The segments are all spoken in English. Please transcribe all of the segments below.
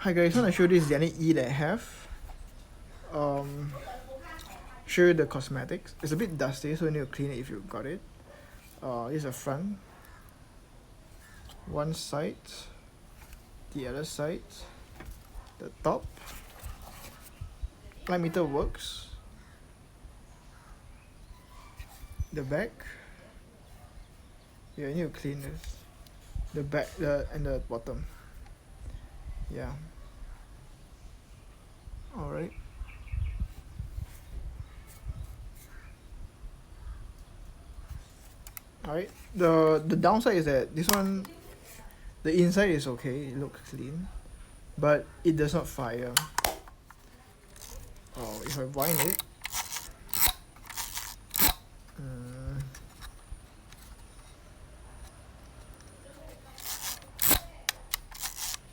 Hi guys, I want to show you this Zenit E that I have. Show you the cosmetics. It's a bit dusty, so you need to clean it if you got it. This is the front, one side, the other side, the top. Light meter works. The back. Yeah, you need to clean this. The back, and the bottom. Yeah. Alright. Alright. The downside is that this one, the inside is okay, it looks clean, but it does not fire. Oh, if I wind it,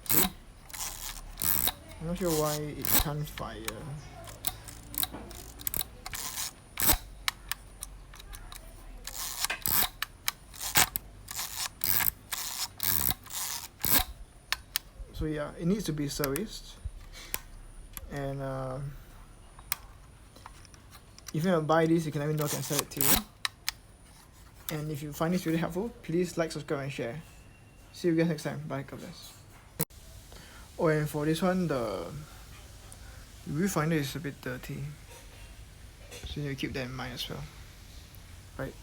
see? I'm not sure why it can't fire. So yeah, it needs to be serviced. And if you want to buy this, you can let me know, I can sell it to you. And if you find this really helpful, please like, subscribe and share. See you guys next time. Bye, God bless. Oh, and for this one, the viewfinder is a bit dirty, so you need to keep that in mind as well. Right.